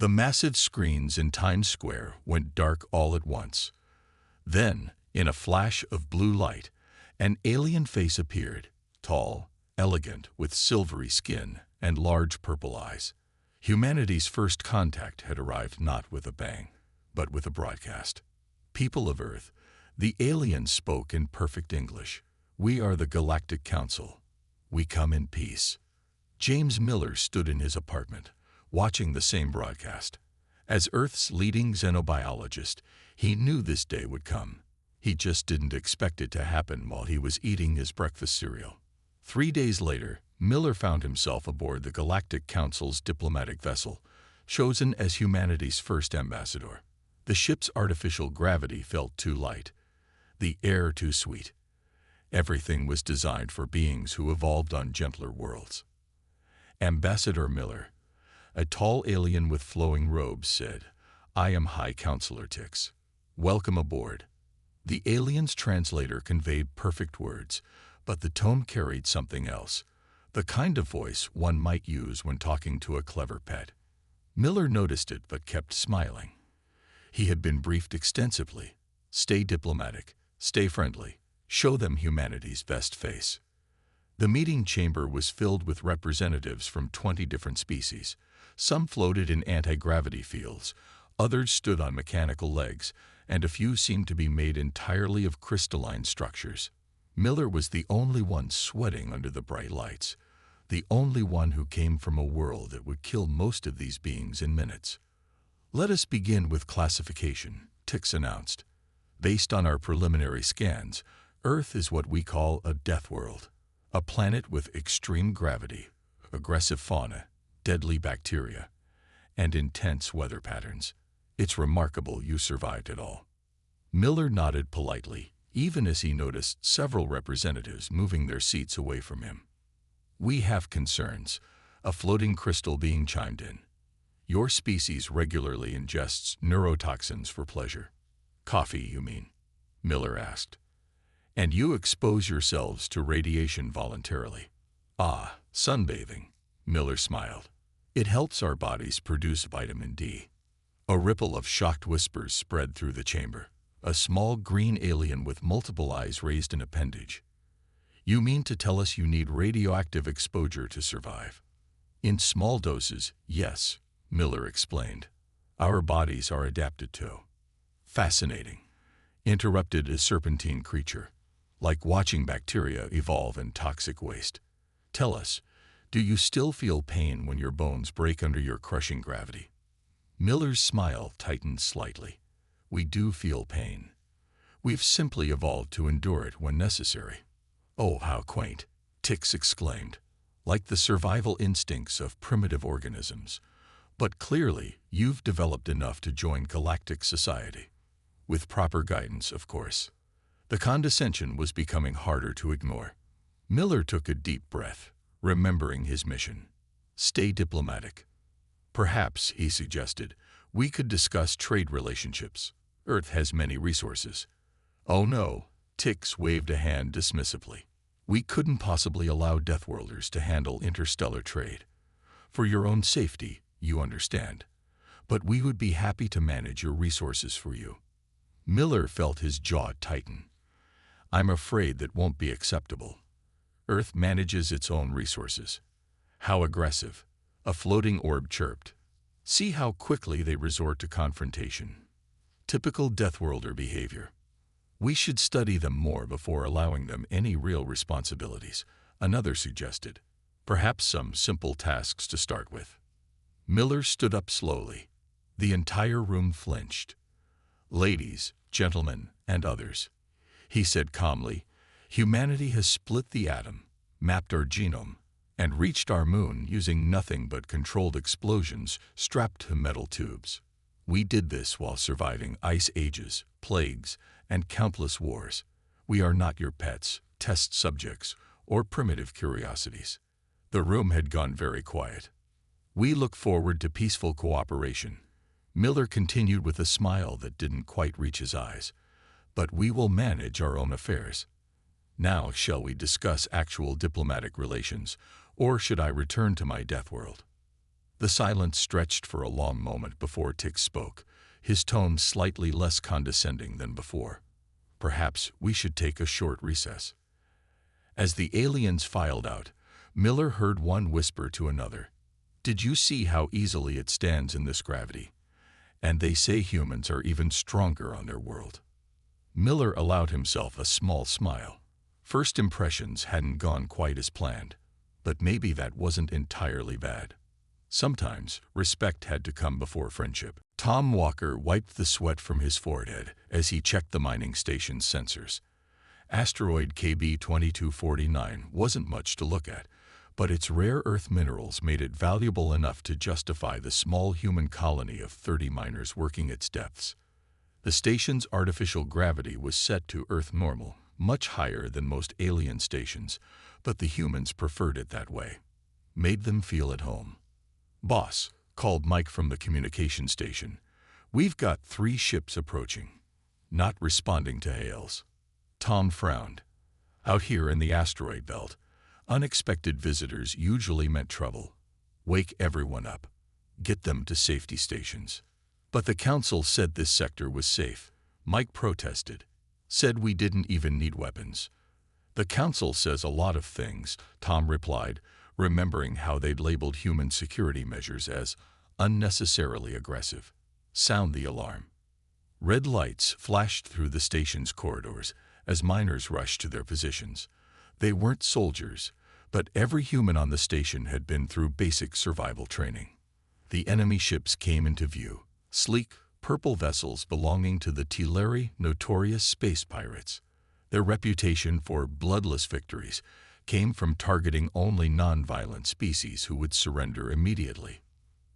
The massive screens in Times Square went dark all at once. Then, in a flash of blue light, an alien face appeared, tall, elegant, with silvery skin and large purple eyes. Humanity's first contact had arrived not with a bang, but with a broadcast. People of Earth, the aliens spoke in perfect English. We are the Galactic Council. We come in peace. James Miller stood in his apartment, watching the same broadcast. As Earth's leading xenobiologist, he knew this day would come. He just didn't expect it to happen while he was eating his breakfast cereal. 3 days later, Miller found himself aboard the Galactic Council's diplomatic vessel, chosen as humanity's first ambassador. The ship's artificial gravity felt too light, the air too sweet. Everything was designed for beings who evolved on gentler worlds. Ambassador Miller, a tall alien with flowing robes, said, "I am High Counselor Tix. Welcome aboard." The alien's translator conveyed perfect words, but the tone carried something else, the kind of voice one might use when talking to a clever pet. Miller noticed it but kept smiling. He had been briefed extensively. Stay diplomatic, stay friendly, show them humanity's best face. The meeting chamber was filled with representatives from 20 different species. Some floated in anti-gravity fields, others stood on mechanical legs, and a few seemed to be made entirely of crystalline structures. Miller was the only one sweating under the bright lights, the only one who came from a world that would kill most of these beings in minutes. "Let us begin with classification," Tix announced. "Based on our preliminary scans, Earth is what we call a death world, a planet with extreme gravity, aggressive fauna, deadly bacteria, and intense weather patterns. It's remarkable you survived it all." Miller nodded politely, even as he noticed several representatives moving their seats away from him. "We have concerns," a floating crystal being chimed in. "Your species regularly ingests neurotoxins for pleasure." "Coffee, you mean?" Miller asked. "And you expose yourselves to radiation voluntarily." "Ah, sunbathing," Miller smiled. "It helps our bodies produce vitamin D." A ripple of shocked whispers spread through the chamber. A small green alien with multiple eyes raised an appendage. "You mean to tell us you need radioactive exposure to survive?" "In small doses, yes," Miller explained. "Our bodies are adapted to." "Fascinating," interrupted a serpentine creature, "like watching bacteria evolve in toxic waste. Tell us, do you still feel pain when your bones break under your crushing gravity?" Miller's smile tightened slightly. "We do feel pain. We've simply evolved to endure it when necessary." "Oh, how quaint," Tix exclaimed. "Like the survival instincts of primitive organisms. But clearly, you've developed enough to join galactic society. With proper guidance, of course." The condescension was becoming harder to ignore. Miller took a deep breath, remembering his mission. "Stay diplomatic. Perhaps," he suggested, "we could discuss trade relationships. Earth has many resources." "Oh no," Tix waved a hand dismissively. "We couldn't possibly allow Deathworlders to handle interstellar trade. For your own safety, you understand. But we would be happy to manage your resources for you." Miller felt his jaw tighten. "I'm afraid that won't be acceptable. Earth manages its own resources." "How aggressive," a floating orb chirped. "See how quickly they resort to confrontation. Typical Deathworlder behavior. We should study them more before allowing them any real responsibilities," another suggested. "Perhaps some simple tasks to start with." Miller stood up slowly. The entire room flinched. "Ladies, gentlemen, and others," he said calmly, "humanity has split the atom, mapped our genome, and reached our moon using nothing but controlled explosions strapped to metal tubes. We did this while surviving ice ages, plagues, and countless wars. We are not your pets, test subjects, or primitive curiosities." The room had gone very quiet. "We look forward to peaceful cooperation," Miller continued with a smile that didn't quite reach his eyes. "But we will manage our own affairs. Now shall we discuss actual diplomatic relations, or should I return to my death world?" The silence stretched for a long moment before Tix spoke, his tone slightly less condescending than before. Perhaps we should take a short recess. As the aliens filed out, Miller heard one whisper to another. Did you see how easily it stands in this gravity? And they say humans are even stronger on their world. Miller allowed himself a small smile. First impressions hadn't gone quite as planned, but maybe that wasn't entirely bad. Sometimes respect had to come before friendship. Tom Walker wiped the sweat from his forehead as he checked the mining station's sensors. Asteroid KB-2249 wasn't much to look at, but its rare earth minerals made it valuable enough to justify the small human colony of 30 miners working its depths. The station's artificial gravity was set to Earth normal, much higher than most alien stations, but the humans preferred it that way. Made them feel at home. "Boss," called Mike from the communication station, "we've got 3 ships approaching." Not responding to hails. Tom frowned. Out here in the asteroid belt, unexpected visitors usually meant trouble. Wake everyone up. Get them to safety stations. But the council said this sector was safe. Mike protested. Said we didn't even need weapons. "The council says a lot of things," Tom replied, remembering how they'd labeled human security measures as unnecessarily aggressive. Sound the alarm. Red lights flashed through the station's corridors as miners rushed to their positions. They weren't soldiers, but every human on the station had been through basic survival training. The enemy ships came into view, sleek, purple vessels belonging to the Teleri notorious space pirates. Their reputation for bloodless victories came from targeting only non-violent species who would surrender immediately.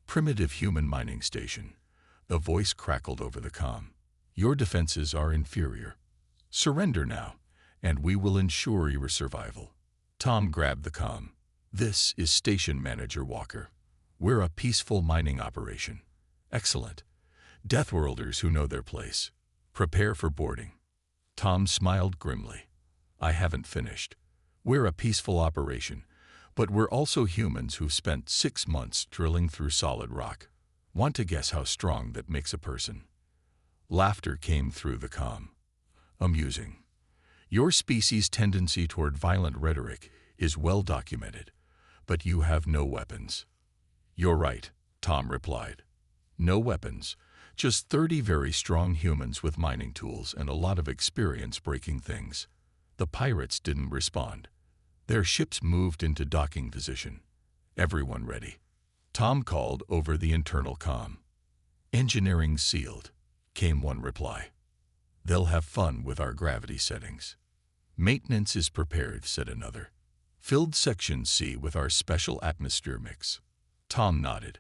"Primitive human mining station," the voice crackled over the comm. "Your defenses are inferior. Surrender now, and we will ensure your survival." Tom grabbed the comm. "This is Station Manager Walker. We're a peaceful mining operation." "Excellent. Deathworlders who know their place. Prepare for boarding." Tom smiled grimly. "I haven't finished. We're a peaceful operation, but we're also humans who've spent 6 months drilling through solid rock. Want to guess how strong that makes a person?" Laughter came through the comm. "Amusing. Your species' tendency toward violent rhetoric is well documented, but you have no weapons." "You're right," Tom replied. "No weapons, just 30 very strong humans with mining tools and a lot of experience breaking things." The pirates didn't respond. Their ships moved into docking position. "Everyone ready?" Tom called over the internal comm. "Engineering sealed," came one reply. "They'll have fun with our gravity settings." "Maintenance is prepared," said another. "Filled Section C with our special atmosphere mix." Tom nodded.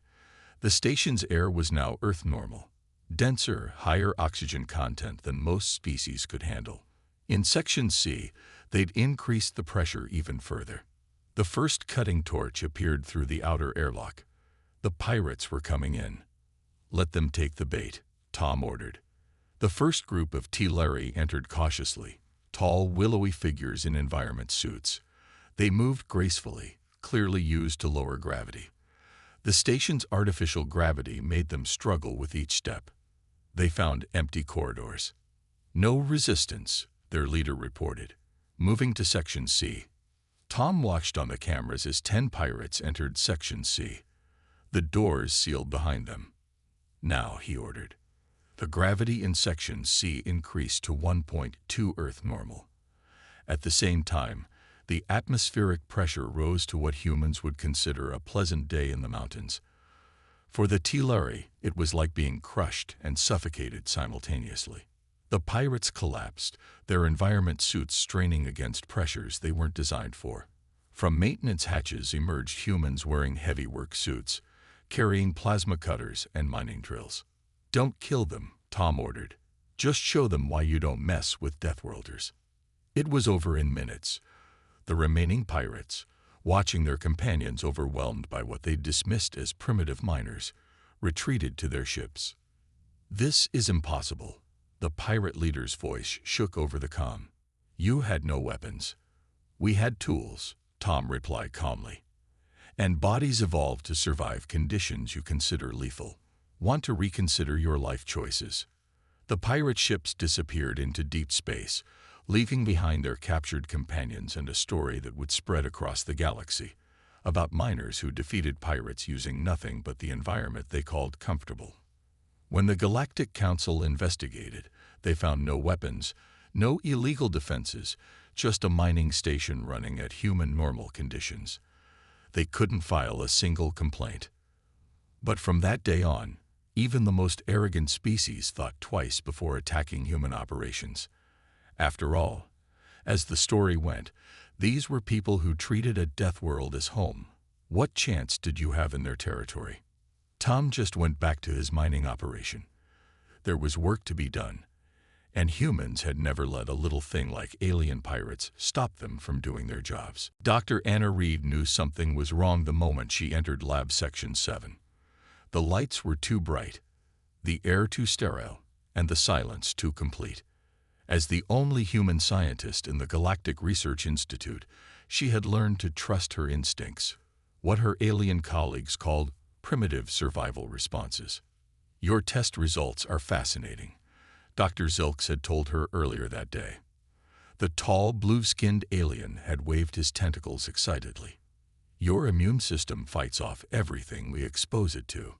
The station's air was now Earth normal, denser, higher oxygen content than most species could handle. In Section C, they'd increased the pressure even further. The first cutting torch appeared through the outer airlock. The pirates were coming in. "Let them take the bait," Tom ordered. The first group of Teleri entered cautiously, tall, willowy figures in environment suits. They moved gracefully, clearly used to lower gravity. The station's artificial gravity made them struggle with each step. They found empty corridors. "No resistance," their leader reported, moving to Section C. Tom watched on the cameras as 10 pirates entered Section C. The doors sealed behind them. "Now," he ordered. The gravity in Section C increased to 1.2 Earth normal. At the same time, the atmospheric pressure rose to what humans would consider a pleasant day in the mountains. For the Teleri, it was like being crushed and suffocated simultaneously. The pirates collapsed, their environment suits straining against pressures they weren't designed for. From maintenance hatches emerged humans wearing heavy work suits, carrying plasma cutters and mining drills. "Don't kill them," Tom ordered. "Just show them why you don't mess with Deathworlders." It was over in minutes. The remaining pirates, watching their companions overwhelmed by what they dismissed as primitive miners, retreated to their ships. "This is impossible." The pirate leader's voice shook over the comm. "You had no weapons." "We had tools," Tom replied calmly. and bodies evolve to survive conditions you consider lethal. Want to reconsider your life choices? The pirate ships disappeared into deep space, leaving behind their captured companions and a story that would spread across the galaxy, about miners who defeated pirates using nothing but the environment they called comfortable. When the Galactic Council investigated, they found no weapons, no illegal defenses, just a mining station running at human normal conditions. They couldn't file a single complaint. But from that day on, even the most arrogant species thought twice before attacking human operations. After all, as the story went, these were people who treated a Deathworld as home. What chance did you have in their territory? Tom just went back to his mining operation. There was work to be done, and humans had never let a little thing like alien pirates stop them from doing their jobs. Dr. Anna Reed knew something was wrong the moment she entered Lab Section 7. The lights were too bright, the air too sterile, and the silence too complete. As the only human scientist in the Galactic Research Institute, she had learned to trust her instincts, what her alien colleagues called primitive survival responses. Your test results are fascinating, Dr. Zilks had told her earlier that day. The tall, blue-skinned alien had waved his tentacles excitedly. Your immune system fights off everything we expose it to.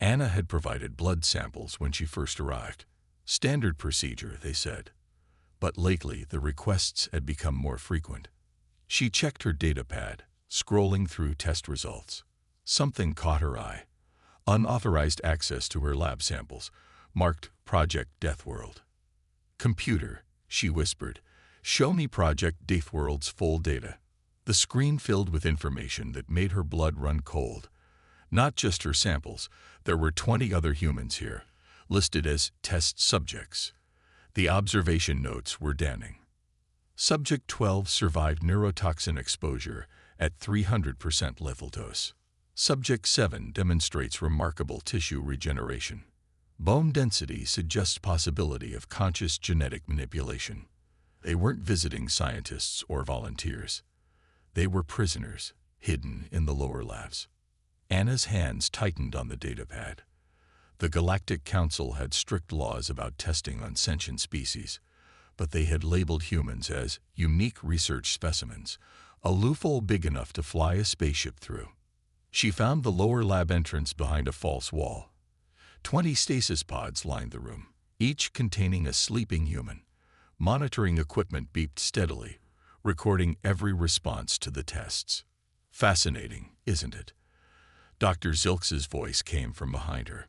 Anna had provided blood samples when she first arrived. Standard procedure, they said. But lately, the requests had become more frequent. She checked her datapad, scrolling through test results. Something caught her eye. Unauthorized access to her lab samples, marked Project Deathworld. Computer, she whispered, show me Project Deathworld's full data. The screen filled with information that made her blood run cold. Not just her samples, there were 20 other humans here, listed as test subjects. The observation notes were damning. Subject 12 survived neurotoxin exposure at 300% lethal dose. Subject 7 demonstrates remarkable tissue regeneration. Bone density suggests possibility of conscious genetic manipulation. They weren't visiting scientists or volunteers. They were prisoners, hidden in the lower labs. Anna's hands tightened on the datapad. The Galactic Council had strict laws about testing on sentient species, but they had labeled humans as unique research specimens, a loophole big enough to fly a spaceship through. She found the lower lab entrance behind a false wall. 20 stasis pods lined the room, each containing a sleeping human. Monitoring equipment beeped steadily, recording every response to the tests. Fascinating, isn't it? Dr. Zilks's voice came from behind her.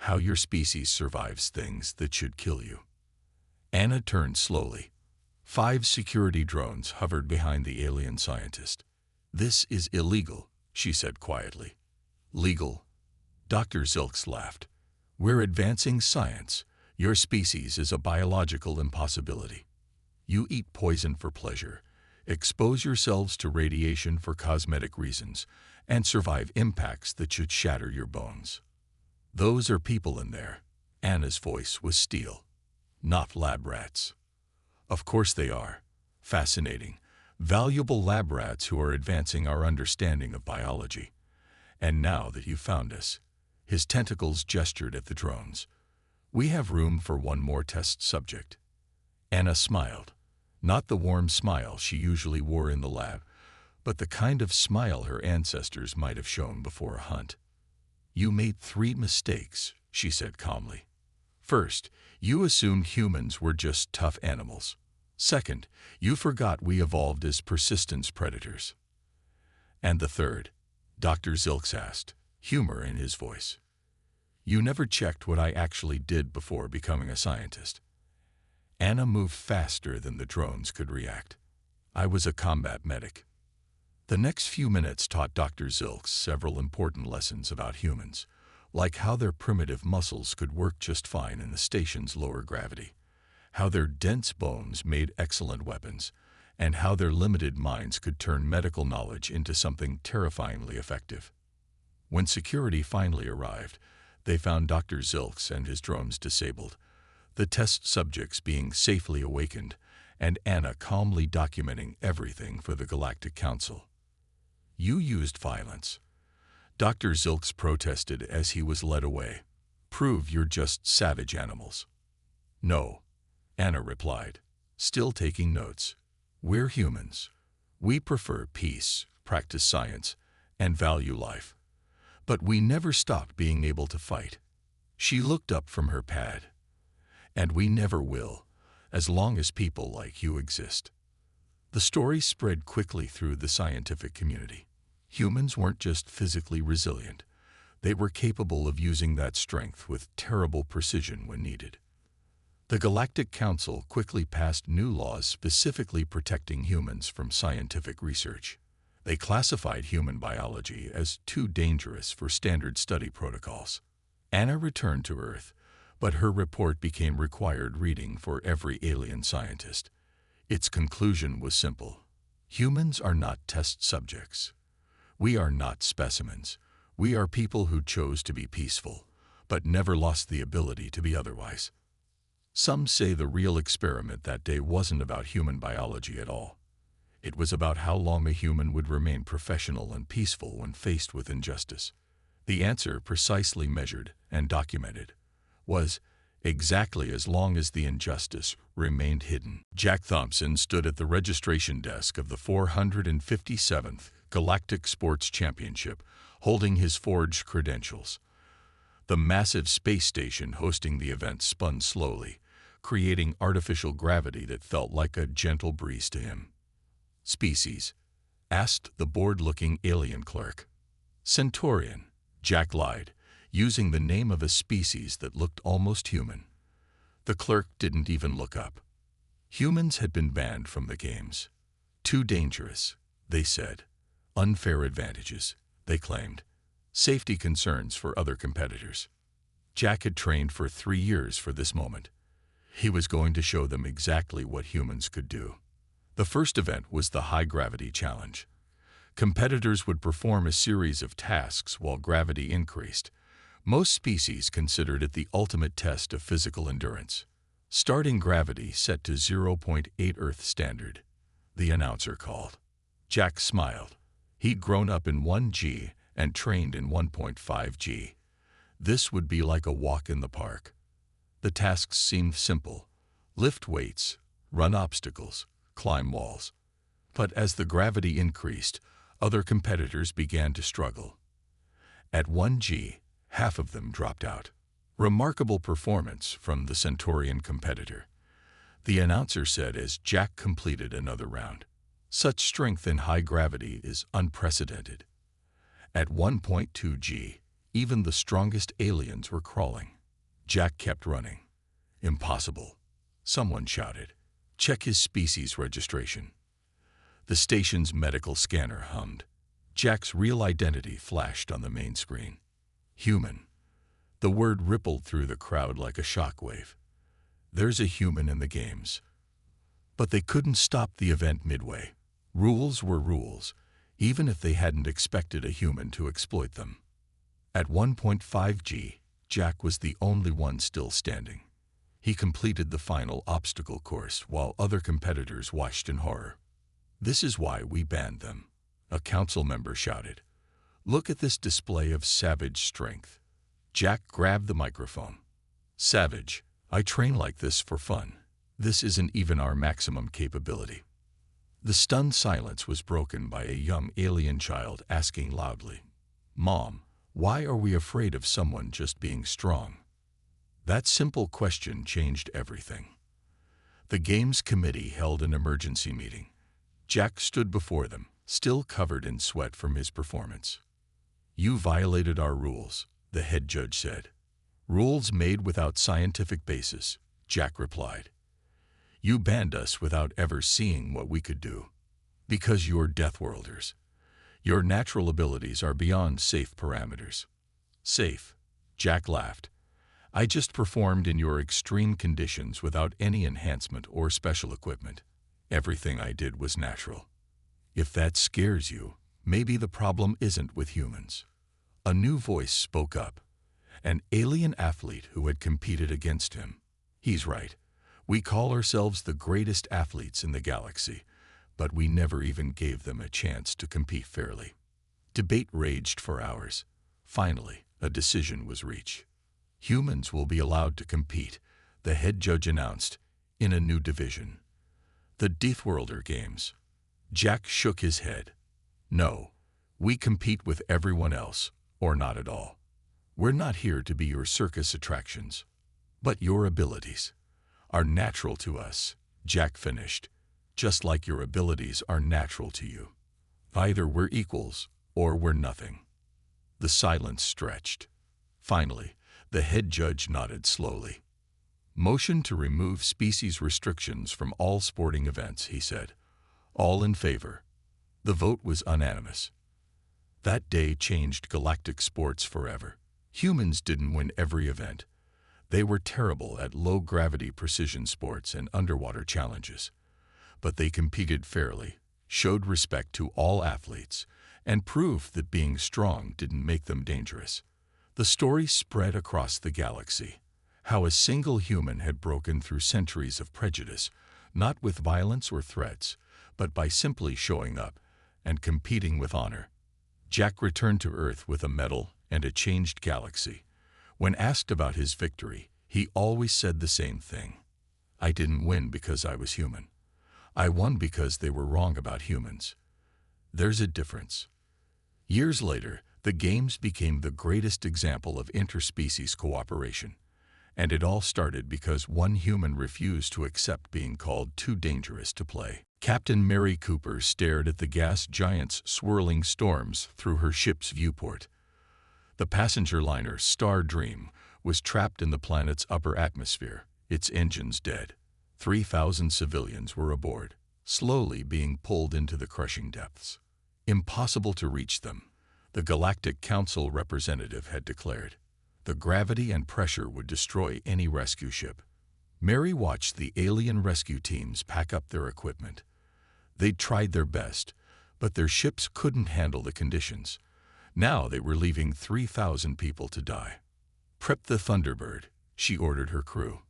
How your species survives things that should kill you. Anna turned slowly. 5 security drones hovered behind the alien scientist. This is illegal, she said quietly. Legal? Dr. Zilks laughed. We're advancing science. Your species is a biological impossibility. You eat poison for pleasure, expose yourselves to radiation for cosmetic reasons, and survive impacts that should shatter your bones. Those are people in there. Anna's voice was steel. Not lab rats. Of course they are. Fascinating, valuable lab rats who are advancing our understanding of biology. And now that you've found us, his tentacles gestured at the drones. We have room for one more test subject. Anna smiled. Not the warm smile she usually wore in the lab, but the kind of smile her ancestors might have shown before a hunt. You made 3 mistakes, she said calmly. First, you assumed humans were just tough animals. Second, you forgot we evolved as persistence predators. And the third, Dr. Zilks asked, humor in his voice. You never checked what I actually did before becoming a scientist. Anna moved faster than the drones could react. I was a combat medic. The next few minutes taught Dr. Zilks several important lessons about humans, like how their primitive muscles could work just fine in the station's lower gravity, how their dense bones made excellent weapons, and how their limited minds could turn medical knowledge into something terrifyingly effective. When security finally arrived, they found Dr. Zilks and his drones disabled, the test subjects being safely awakened, and Anna calmly documenting everything for the Galactic Council. You used violence. Dr. Zilks protested as he was led away. Prove you're just savage animals. No, Anna replied, still taking notes. We're humans. We prefer peace, practice science, and value life. But we never stopped being able to fight. She looked up from her pad. And we never will, as long as people like you exist. The story spread quickly through the scientific community. Humans weren't just physically resilient. They were capable of using that strength with terrible precision when needed. The Galactic Council quickly passed new laws specifically protecting humans from scientific research. They classified human biology as too dangerous for standard study protocols. Anna returned to Earth, but her report became required reading for every alien scientist. Its conclusion was simple. Humans are not test subjects. We are not specimens. We are people who chose to be peaceful, but never lost the ability to be otherwise. Some say the real experiment that day wasn't about human biology at all. It was about how long a human would remain professional and peaceful when faced with injustice. The answer, precisely measured and documented, was exactly as long as the injustice remained hidden. Jack Thompson stood at the registration desk of the 457th Galactic Sports Championship, holding his forged credentials. The massive space station hosting the event spun slowly, creating artificial gravity that felt like a gentle breeze to him. Species? Asked the bored-looking alien clerk. Centaurian, Jack lied, using the name of a species that looked almost human. The clerk didn't even look up. Humans had been banned from the games. Too dangerous, they said. Unfair advantages, they claimed. Safety concerns for other competitors. Jack had trained for 3 years for this moment. He was going to show them exactly what humans could do. The first event was the high-gravity challenge. Competitors would perform a series of tasks while gravity increased. Most species considered it the ultimate test of physical endurance. Starting gravity set to 0.8 Earth standard, the announcer called. Jack smiled. He'd grown up in 1G and trained in 1.5G. This would be like a walk in the park. The tasks seemed simple. Lift weights, run obstacles, climb walls. But as the gravity increased, other competitors began to struggle. At 1G, half of them dropped out. Remarkable performance from the Centaurian competitor, the announcer said as Jack completed another round. Such strength in high gravity is unprecedented. At 1.2G, even the strongest aliens were crawling. Jack kept running. Impossible, someone shouted. Check his species registration. The station's medical scanner hummed. Jack's real identity flashed on the main screen. Human. The word rippled through the crowd like a shockwave. There's a human in the games. But they couldn't stop the event midway. Rules were rules, even if they hadn't expected a human to exploit them. At 1.5G, Jack was the only one still standing. He completed the final obstacle course while other competitors watched in horror. This is why we banned them, a council member shouted. Look at this display of savage strength. Jack grabbed the microphone. Savage, I train like this for fun. This isn't even our maximum capability. The stunned silence was broken by a young alien child asking loudly, Mom, why are we afraid of someone just being strong? That simple question changed everything. The Games Committee held an emergency meeting. Jack stood before them, still covered in sweat from his performance. You violated our rules, the head judge said. Rules made without scientific basis, Jack replied. You banned us without ever seeing what we could do. Because you're Deathworlders. Your natural abilities are beyond safe parameters. Safe, Jack laughed. I just performed in your extreme conditions without any enhancement or special equipment. Everything I did was natural. If that scares you, maybe the problem isn't with humans. A new voice spoke up. An alien athlete who had competed against him. He's right. We call ourselves the greatest athletes in the galaxy, but we never even gave them a chance to compete fairly. Debate raged for hours. Finally, a decision was reached. Humans will be allowed to compete, the head judge announced, in a new division. The Deathworlder Games. Jack shook his head. No, we compete with everyone else, or not at all. We're not here to be your circus attractions. But your abilities are natural to us, Jack finished, just like your abilities are natural to you. Either we're equals, or we're nothing. The silence stretched. Finally, the head judge nodded slowly. Motion to remove species restrictions from all sporting events, he said. All in favor. The vote was unanimous. That day changed galactic sports forever. Humans didn't win every event. They were terrible at low-gravity precision sports and underwater challenges. But they competed fairly, showed respect to all athletes, and proved that being strong didn't make them dangerous. The story spread across the galaxy. How a single human had broken through centuries of prejudice, not with violence or threats, but by simply showing up and competing with honor. Jack returned to Earth with a medal and a changed galaxy. When asked about his victory, he always said the same thing. I didn't win because I was human. I won because they were wrong about humans. There's a difference. Years later, the Games became the greatest example of interspecies cooperation. And it all started because one human refused to accept being called too dangerous to play. Captain Mary Cooper stared at the gas giant's swirling storms through her ship's viewport. The passenger liner Star Dream was trapped in the planet's upper atmosphere, its engines dead. 3,000 civilians were aboard, slowly being pulled into the crushing depths. Impossible to reach them, the Galactic Council representative had declared. The gravity and pressure would destroy any rescue ship. Mary watched the alien rescue teams pack up their equipment. They'd tried their best, but their ships couldn't handle the conditions. Now they were leaving 3,000 people to die. Prep the Thunderbird, she ordered her crew.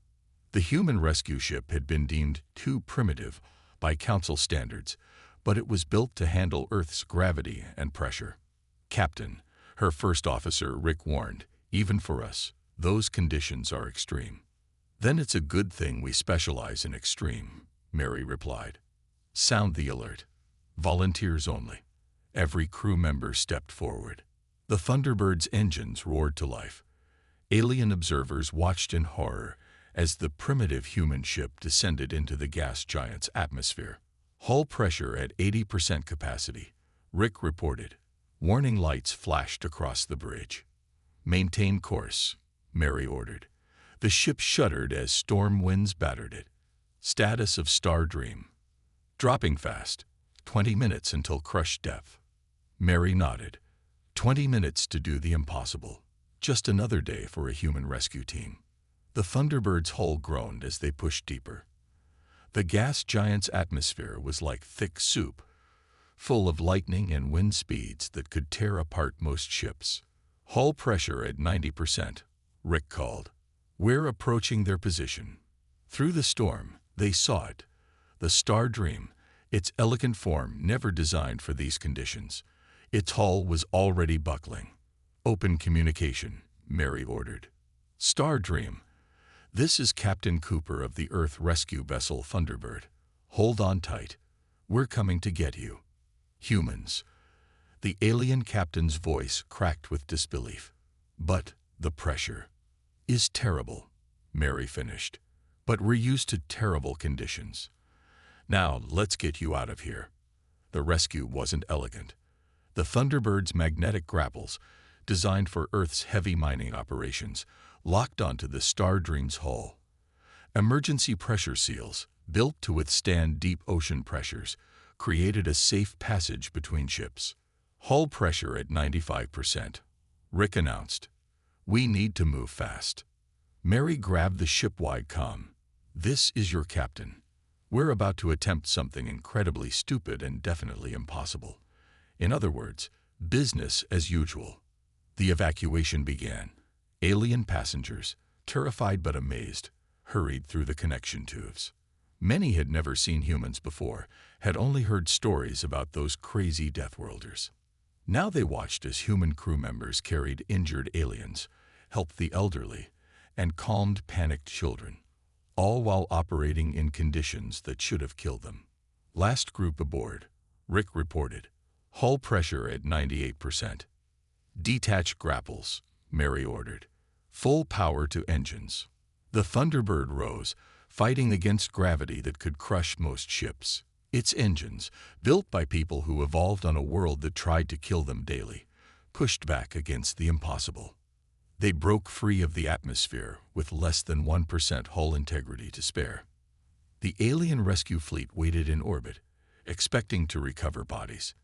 The human rescue ship had been deemed too primitive by Council standards, but it was built to handle Earth's gravity and pressure. Captain, her first officer, Rick, warned, even for us, those conditions are extreme. Then it's a good thing we specialize in extreme, Mary replied. Sound the alert. Volunteers only. Every crew member stepped forward. The Thunderbird's engines roared to life. Alien observers watched in horror as the primitive human ship descended into the gas giant's atmosphere. Hull pressure at 80% capacity, Rick reported. Warning lights flashed across the bridge. Maintain course, Mary ordered. The ship shuddered as storm winds battered it. Status of Star Dream. Dropping fast. 20 minutes until crush depth. Mary nodded. 20 minutes to do the impossible. Just another day for a human rescue team. The Thunderbird's hull groaned as they pushed deeper. The gas giant's atmosphere was like thick soup, full of lightning and wind speeds that could tear apart most ships. Hull pressure at 90%, Rick called. We're approaching their position. Through the storm, they saw it. The Star Dream, its elegant form never designed for these conditions. Its hull was already buckling. Open communication, Mary ordered. Star Dream, this is Captain Cooper of the Earth rescue vessel Thunderbird. Hold on tight. We're coming to get you. Humans. The alien captain's voice cracked with disbelief. But the pressure is terrible, Mary finished. But we're used to terrible conditions. Now, let's get you out of here. The rescue wasn't elegant. The Thunderbird's magnetic grapples, designed for Earth's heavy mining operations, locked onto the Star Dream's hull. Emergency pressure seals, built to withstand deep ocean pressures, created a safe passage between ships. Hull pressure at 95%. Rick announced. We need to move fast. Mary grabbed the ship-wide comm. This is your captain. We're about to attempt something incredibly stupid and definitely impossible. In other words, business as usual. The evacuation began. Alien passengers, terrified but amazed, hurried through the connection tubes. Many had never seen humans before, had only heard stories about those crazy Deathworlders. Now they watched as human crew members carried injured aliens, helped the elderly, and calmed panicked children, all while operating in conditions that should have killed them. Last group aboard, Rick reported. Hull pressure at 98%. Detach grapples, Mary ordered. Full power to engines. The Thunderbird rose, fighting against gravity that could crush most ships. Its engines, built by people who evolved on a world that tried to kill them daily, pushed back against the impossible. They broke free of the atmosphere with less than 1% hull integrity to spare. The alien rescue fleet waited in orbit, expecting to recover bodies.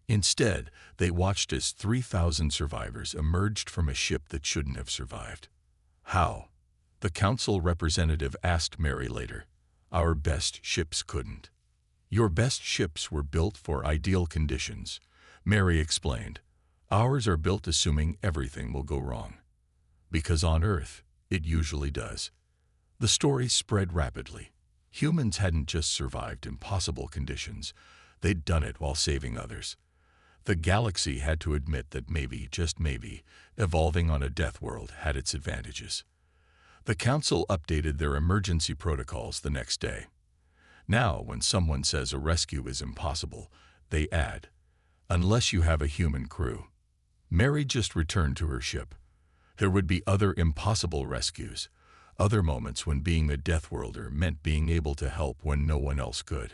Instead, they watched as 3,000 survivors emerged from a ship that shouldn't have survived. How? The council representative asked Mary later. Our best ships couldn't. Your best ships were built for ideal conditions, Mary explained. Ours are built assuming everything will go wrong. Because on Earth, it usually does. The story spread rapidly. Humans hadn't just survived impossible conditions, they'd done it while saving others. The galaxy had to admit that maybe, just maybe, evolving on a death world had its advantages. The council updated their emergency protocols the next day. Now, when someone says a rescue is impossible, they add, unless you have a human crew. Mary just returned to her ship. There would be other impossible rescues, other moments when being a Deathworlder meant being able to help when no one else could.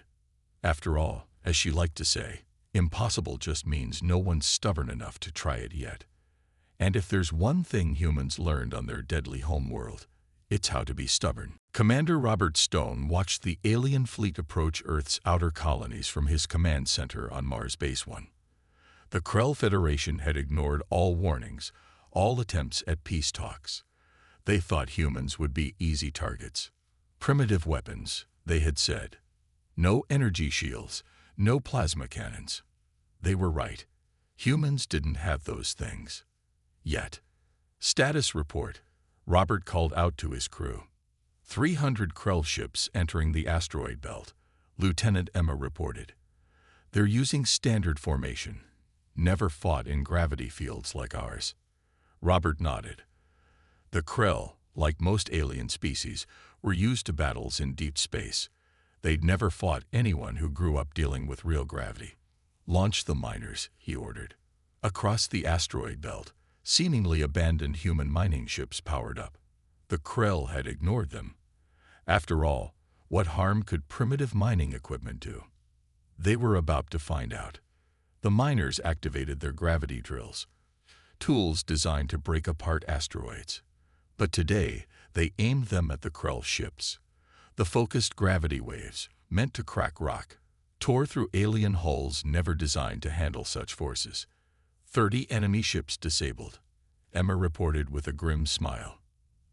After all, as she liked to say, impossible just means no one's stubborn enough to try it yet. And if there's one thing humans learned on their deadly homeworld, it's how to be stubborn. Commander Robert Stone watched the alien fleet approach Earth's outer colonies from his command center on Mars Base 1. The Krell Federation had ignored all warnings, all attempts at peace talks. They thought humans would be easy targets. Primitive weapons, they had said. No energy shields, no plasma cannons. They were right. Humans didn't have those things. Yet. Status report. Robert called out to his crew. 300 Krell ships entering the asteroid belt, Lieutenant Emma reported. They're using standard formation. Never fought in gravity fields like ours. Robert nodded. The Krell, like most alien species, were used to battles in deep space. They'd never fought anyone who grew up dealing with real gravity. Launch the miners, he ordered. Across the asteroid belt, seemingly abandoned human mining ships powered up. The Krell had ignored them. After all, what harm could primitive mining equipment do? They were about to find out. The miners activated their gravity drills, tools designed to break apart asteroids. But today, they aimed them at the Krell ships. The focused gravity waves, meant to crack rock, tore through alien hulls never designed to handle such forces. 30 enemy ships disabled, Emma reported with a grim smile.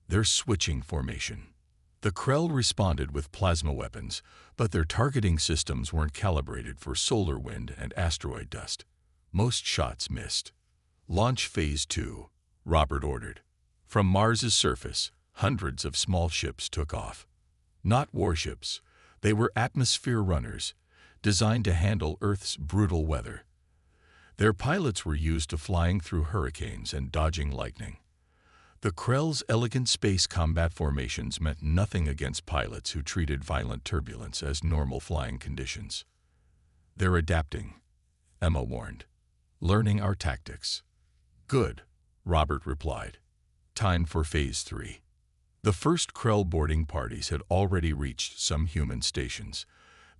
They're switching formation. The Krell responded with plasma weapons, but their targeting systems weren't calibrated for solar wind and asteroid dust. Most shots missed. Launch Phase 2, Robert ordered. From Mars's surface, hundreds of small ships took off. Not warships, they were atmosphere runners, designed to handle Earth's brutal weather. Their pilots were used to flying through hurricanes and dodging lightning. The Krell's elegant space combat formations meant nothing against pilots who treated violent turbulence as normal flying conditions. They're adapting, Emma warned. Learning our tactics. Good, Robert replied. Time for Phase 3. The first Krell boarding parties had already reached some human stations.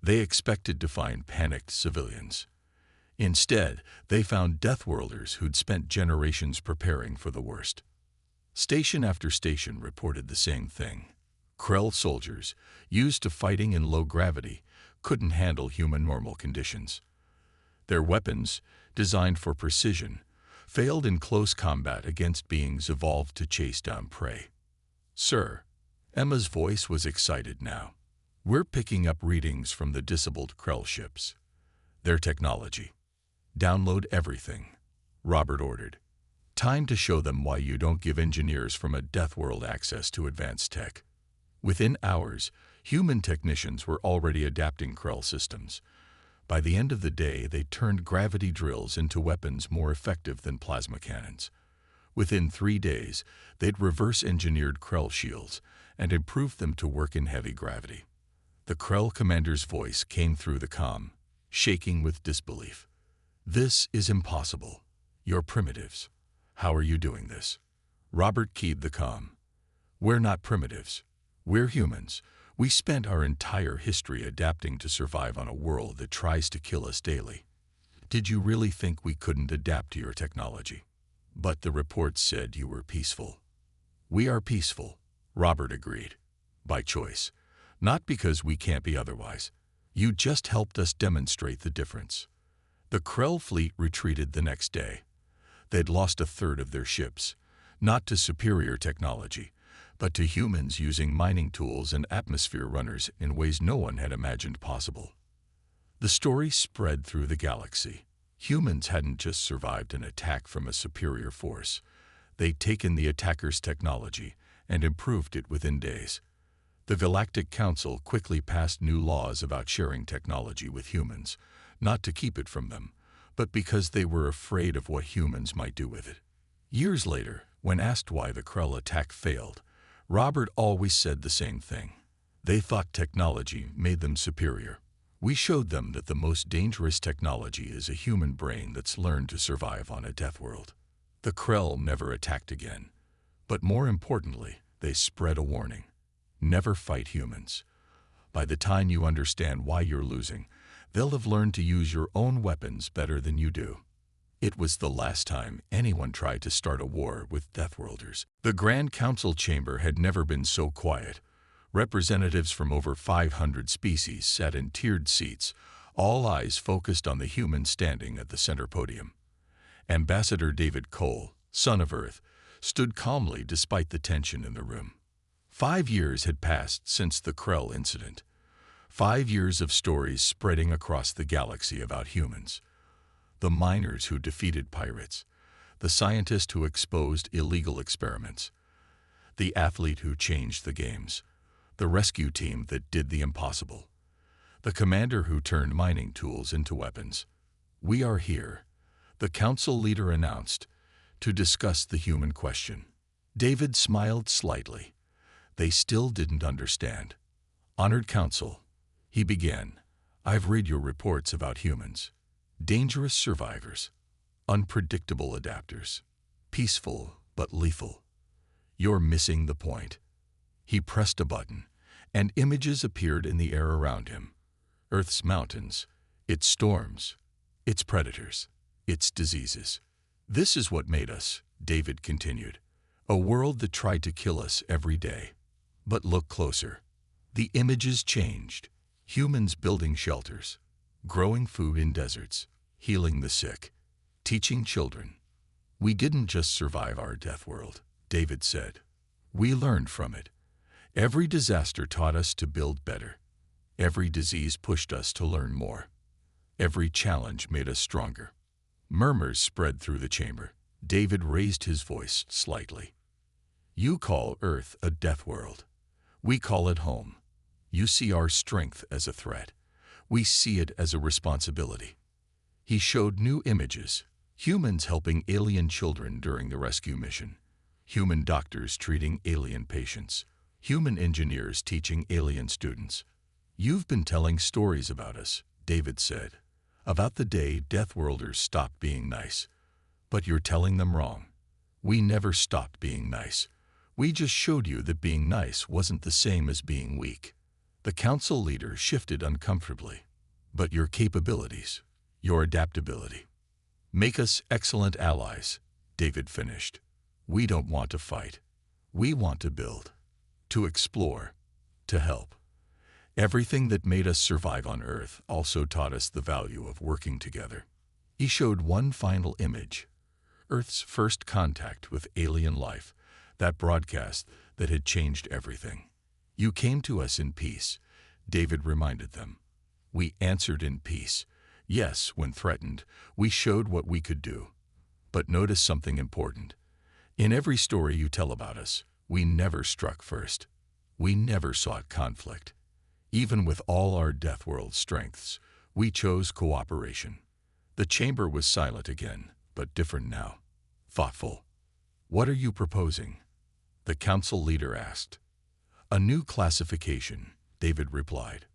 They expected to find panicked civilians. Instead, they found Deathworlders who'd spent generations preparing for the worst. Station after station reported the same thing. Krell soldiers, used to fighting in low gravity, couldn't handle human normal conditions. Their weapons, designed for precision, failed in close combat against beings evolved to chase down prey. Sir, Emma's voice was excited now. We're picking up readings from the disabled Krell ships. Their technology. Download everything, Robert ordered. Time to show them why you don't give engineers from a Deathworld access to advanced tech. Within hours, human technicians were already adapting Krell systems. By the end of the day, they turned gravity drills into weapons more effective than plasma cannons. Within 3 days, they'd reverse-engineered Krell shields and improved them to work in heavy gravity. The Krell commander's voice came through the comm, shaking with disbelief. "This is impossible. You're primitives. How are you doing this?" Robert keyed the comm. "We're not primitives. We're humans. We spent our entire history adapting to survive on a world that tries to kill us daily. Did you really think we couldn't adapt to your technology? But the report said you were peaceful." "We are peaceful," Robert agreed. "By choice. Not because we can't be otherwise. You just helped us demonstrate the difference." The Krell fleet retreated the next day. They'd lost a third of their ships, not to superior technology, but to humans using mining tools and atmosphere runners in ways no one had imagined possible. The story spread through the galaxy. Humans hadn't just survived an attack from a superior force. They'd taken the attacker's technology and improved it within days. The Galactic Council quickly passed new laws about sharing technology with humans, not to keep it from them, but because they were afraid of what humans might do with it. Years later, when asked why the Krell attack failed, Robert always said the same thing. They thought technology made them superior. "We showed them that the most dangerous technology is a human brain that's learned to survive on a death world." The Krell never attacked again. But more importantly, they spread a warning. Never fight humans. By the time you understand why you're losing, they'll have learned to use your own weapons better than you do. It was the last time anyone tried to start a war with Deathworlders. The Grand Council chamber had never been so quiet. Representatives from over 500 species sat in tiered seats, all eyes focused on the human standing at the center podium. Ambassador David Cole, son of Earth, stood calmly despite the tension in the room. 5 years had passed since the Krell incident. 5 years of stories spreading across the galaxy about humans. The miners who defeated pirates, the scientist who exposed illegal experiments, the athlete who changed the games, the rescue team that did the impossible, the commander who turned mining tools into weapons. "We are here," the council leader announced, "to discuss the human question." David smiled slightly. They still didn't understand. "Honored Council," he began, "I've read your reports about humans. Dangerous survivors, unpredictable adapters, peaceful but lethal. You're missing the point." He pressed a button, and images appeared in the air around him. Earth's mountains, its storms, its predators, its diseases. "This is what made us," David continued. "A world that tried to kill us every day. But look closer." The images changed. Humans building shelters, growing food in deserts, healing the sick, teaching children. "We didn't just survive our death world," David said. "We learned from it. Every disaster taught us to build better. Every disease pushed us to learn more. Every challenge made us stronger." Murmurs spread through the chamber. David raised his voice slightly. "You call Earth a death world. We call it home. You see our strength as a threat. We see it as a responsibility." He showed new images. Humans helping alien children during the rescue mission. Human doctors treating alien patients. Human engineers teaching alien students. "You've been telling stories about us," David said. "About the day Deathworlders stopped being nice. But you're telling them wrong. We never stopped being nice. We just showed you that being nice wasn't the same as being weak." The council leader shifted uncomfortably. "But your capabilities, your adaptability, make us excellent allies," David finished. "We don't want to fight. We want to build, to explore, to help. Everything that made us survive on Earth also taught us the value of working together." He showed one final image. Earth's first contact with alien life, that broadcast that had changed everything. "You came to us in peace," David reminded them. "We answered in peace. Yes, when threatened, we showed what we could do. But notice something important. In every story you tell about us, we never struck first. We never sought conflict. Even with all our Deathworld strengths, We chose cooperation. The chamber was silent again, but different now. Thoughtful. What are you proposing? The council leader asked. A new classification, David replied.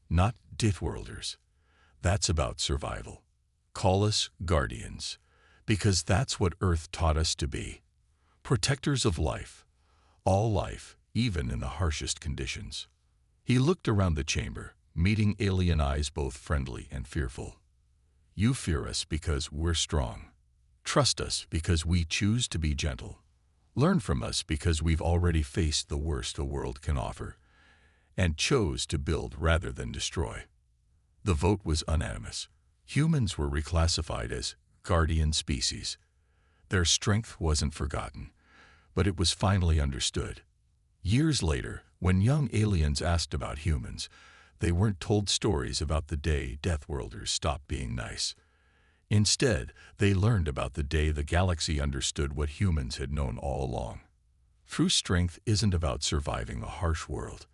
Not Deathworlders. That's about survival. Call us guardians, because that's what Earth taught us to be. Protectors of life. All life, even in the harshest conditions. He looked around the chamber, meeting alien eyes both friendly and fearful. You fear us because we're strong. Trust us because we choose to be gentle. Learn from us because we've already faced the worst a world can offer, and chose to build rather than destroy. The vote was unanimous. Humans were reclassified as guardian species. Their strength wasn't forgotten, but it was finally understood. Years later, when young aliens asked about humans, they weren't told stories about the day Deathworlders stopped being nice. Instead, they learned about the day the galaxy understood what humans had known all along. True strength isn't about surviving a harsh world.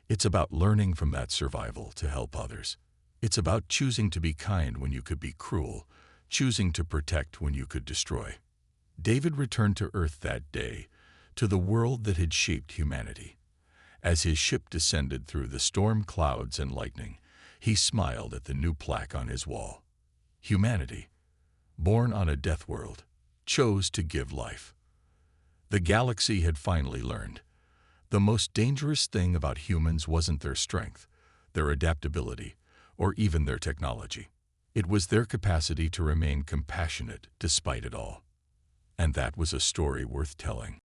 It's about learning from that survival to help others. It's about choosing to be kind when you could be cruel, choosing to protect when you could destroy. David returned to Earth that day, to the world that had shaped humanity. As his ship descended through the storm clouds and lightning, he smiled at the new plaque on his wall. Humanity, born on a death world, chose to give life. The galaxy had finally learned. The most dangerous thing about humans wasn't their strength, their adaptability, or even their technology. It was their capacity to remain compassionate despite it all. And that was a story worth telling.